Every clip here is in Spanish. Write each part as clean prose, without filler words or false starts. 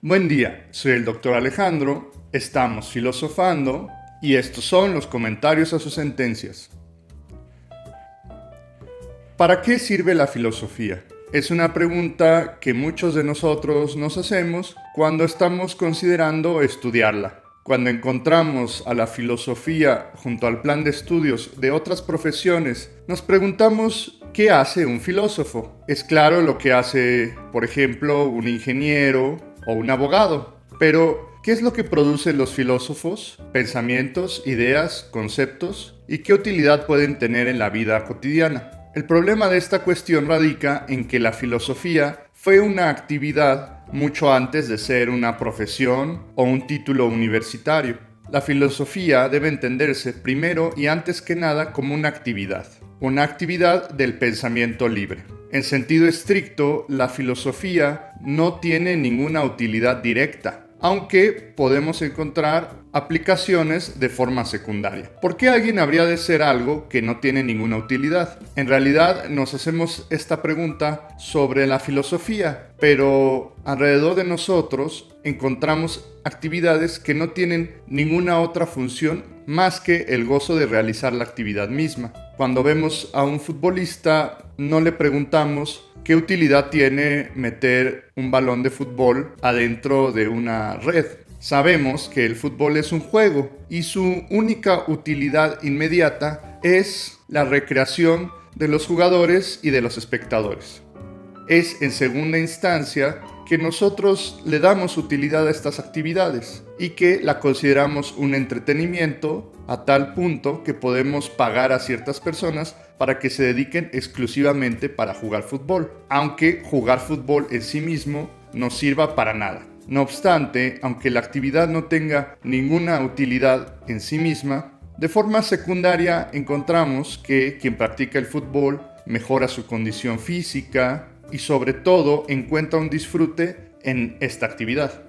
Buen día, soy el doctor Alejandro, estamos filosofando y estos son los comentarios a sus sentencias. ¿Para qué sirve la filosofía? Es una pregunta que muchos de nosotros nos hacemos cuando estamos considerando estudiarla. Cuando encontramos a la filosofía junto al plan de estudios de otras profesiones, nos preguntamos ¿qué hace un filósofo? Es claro lo que hace, por ejemplo, un ingeniero o un abogado, pero ¿qué es lo que producen los filósofos? Pensamientos, ideas, conceptos, ¿y qué utilidad pueden tener en la vida cotidiana? El problema de esta cuestión radica en que la filosofía fue una actividad mucho antes de ser una profesión o un título universitario. La filosofía debe entenderse primero y antes que nada como una actividad del pensamiento libre. En sentido estricto, la filosofía no tiene ninguna utilidad directa, aunque podemos encontrar aplicaciones de forma secundaria. ¿Por qué alguien habría de ser algo que no tiene ninguna utilidad? En realidad nos hacemos esta pregunta sobre la filosofía, pero alrededor de nosotros encontramos actividades que no tienen ninguna otra función más que el gozo de realizar la actividad misma. Cuando vemos a un futbolista, no le preguntamos ¿qué utilidad tiene meter un balón de fútbol adentro de una red? Sabemos que el fútbol es un juego y su única utilidad inmediata es la recreación de los jugadores y de los espectadores. Es en segunda instancia que nosotros le damos utilidad a estas actividades y que la consideramos un entretenimiento a tal punto que podemos pagar a ciertas personas para que se dediquen exclusivamente para jugar fútbol, aunque jugar fútbol en sí mismo no sirva para nada. No obstante, aunque la actividad no tenga ninguna utilidad en sí misma, de forma secundaria encontramos que quien practica el fútbol mejora su condición física y sobre todo encuentra un disfrute en esta actividad.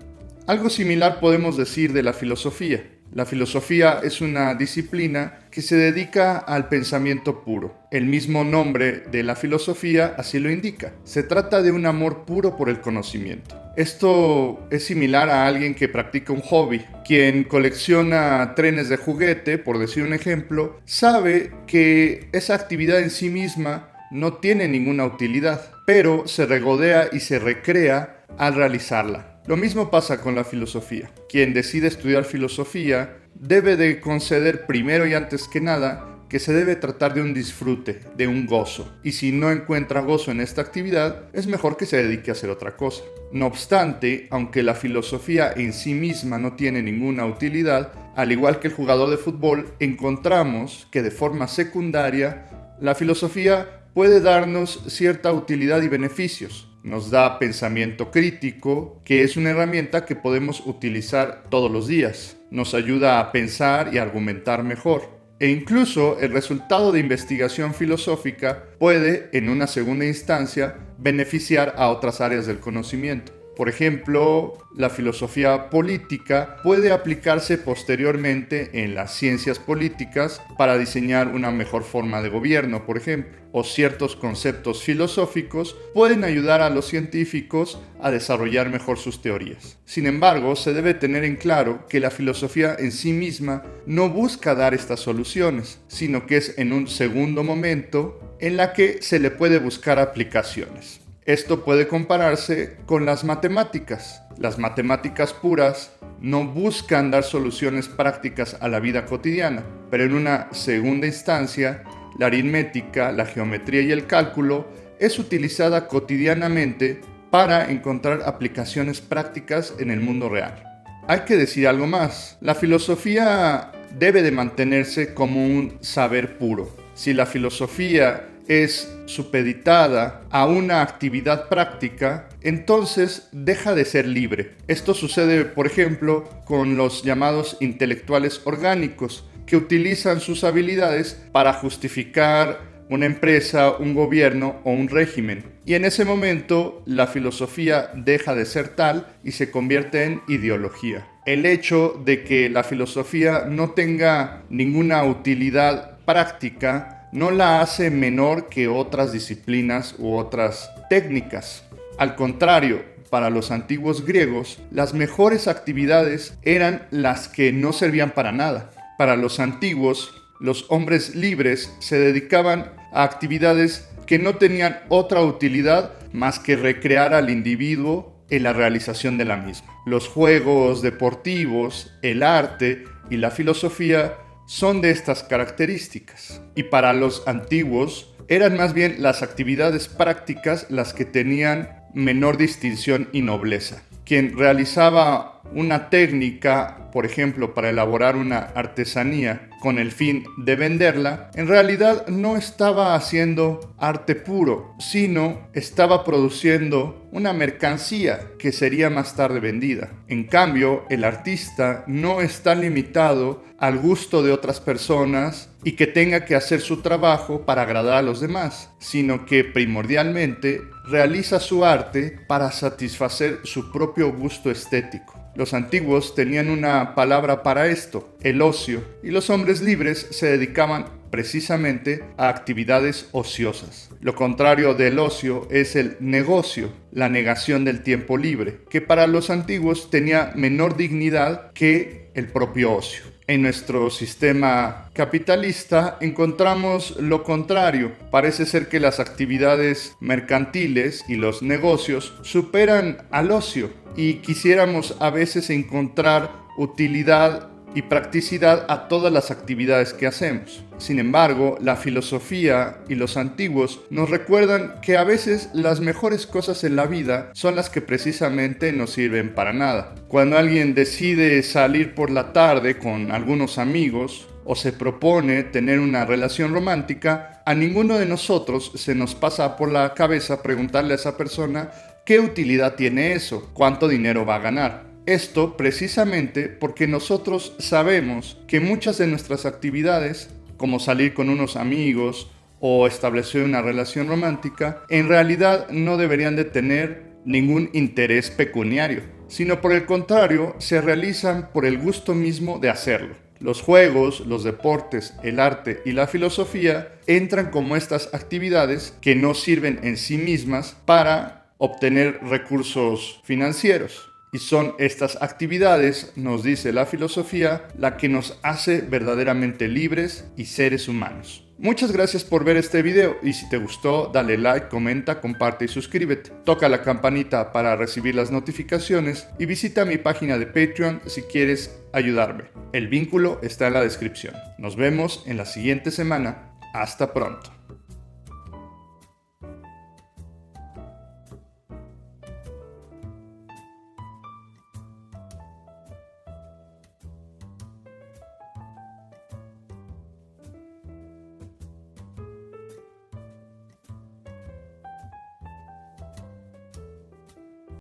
Algo similar podemos decir de la filosofía. La filosofía es una disciplina que se dedica al pensamiento puro. El mismo nombre de la filosofía así lo indica. Se trata de un amor puro por el conocimiento. Esto es similar a alguien que practica un hobby. Quien colecciona trenes de juguete, por decir un ejemplo, sabe que esa actividad en sí misma no tiene ninguna utilidad, pero se regodea y se recrea al realizarla. Lo mismo pasa con la filosofía. Quien decide estudiar filosofía debe de conceder primero y antes que nada que se debe tratar de un disfrute, de un gozo. Y si no encuentra gozo en esta actividad, es mejor que se dedique a hacer otra cosa. No obstante, aunque la filosofía en sí misma no tiene ninguna utilidad, al igual que el jugador de fútbol, encontramos que de forma secundaria la filosofía puede darnos cierta utilidad y beneficios. Nos da pensamiento crítico, que es una herramienta que podemos utilizar todos los días. Nos ayuda a pensar y argumentar mejor. E incluso el resultado de investigación filosófica puede, en una segunda instancia, beneficiar a otras áreas del conocimiento. Por ejemplo, la filosofía política puede aplicarse posteriormente en las ciencias políticas para diseñar una mejor forma de gobierno, por ejemplo. O ciertos conceptos filosóficos pueden ayudar a los científicos a desarrollar mejor sus teorías. Sin embargo, se debe tener en claro que la filosofía en sí misma no busca dar estas soluciones, sino que es en un segundo momento en la que se le puede buscar aplicaciones. Esto puede compararse con las matemáticas. Las matemáticas puras no buscan dar soluciones prácticas a la vida cotidiana, pero en una segunda instancia, la aritmética, la geometría y el cálculo es utilizada cotidianamente para encontrar aplicaciones prácticas en el mundo real. Hay que decir algo más. La filosofía debe de mantenerse como un saber puro. Si la filosofía es supeditada a una actividad práctica, entonces deja de ser libre. Esto sucede, por ejemplo, con los llamados intelectuales orgánicos, que utilizan sus habilidades para justificar una empresa, un gobierno o un régimen. Y en ese momento la filosofía deja de ser tal y se convierte en ideología. El hecho de que la filosofía no tenga ninguna utilidad práctica no la hace menor que otras disciplinas u otras técnicas. Al contrario, para los antiguos griegos, las mejores actividades eran las que no servían para nada. Para los antiguos, los hombres libres se dedicaban a actividades que no tenían otra utilidad más que recrear al individuo en la realización de la misma. Los juegos deportivos, el arte y la filosofía son de estas características. Y para los antiguos, eran más bien las actividades prácticas las que tenían menor distinción y nobleza. Quien realizaba una técnica, por ejemplo, para elaborar una artesanía con el fin de venderla, en realidad no estaba haciendo arte puro, sino estaba produciendo una mercancía que sería más tarde vendida. En cambio, el artista no está limitado al gusto de otras personas y que tenga que hacer su trabajo para agradar a los demás, sino que primordialmente realiza su arte para satisfacer su propio gusto estético. Los antiguos tenían una palabra para esto, el ocio, y los hombres libres se dedicaban precisamente a actividades ociosas. Lo contrario del ocio es el negocio, la negación del tiempo libre, que para los antiguos tenía menor dignidad que el propio ocio. En nuestro sistema capitalista encontramos lo contrario. Parece ser que las actividades mercantiles y los negocios superan al ocio y quisiéramos a veces encontrar utilidad y practicidad a todas las actividades que hacemos. Sin embargo, la filosofía y los antiguos nos recuerdan que a veces las mejores cosas en la vida son las que precisamente no sirven para nada. Cuando alguien decide salir por la tarde con algunos amigos o se propone tener una relación romántica, a ninguno de nosotros se nos pasa por la cabeza preguntarle a esa persona qué utilidad tiene eso, cuánto dinero va a ganar. Esto precisamente porque nosotros sabemos que muchas de nuestras actividades, como salir con unos amigos o establecer una relación romántica, en realidad no deberían de tener ningún interés pecuniario, sino por el contrario, se realizan por el gusto mismo de hacerlo. Los juegos, los deportes, el arte y la filosofía entran como estas actividades que no sirven en sí mismas para obtener recursos financieros. Y son estas actividades, nos dice la filosofía, la que nos hace verdaderamente libres y seres humanos. Muchas gracias por ver este video y si te gustó, dale like, comenta, comparte y suscríbete. Toca la campanita para recibir las notificaciones y visita mi página de Patreon si quieres ayudarme. El vínculo está en la descripción. Nos vemos en la siguiente semana. Hasta pronto.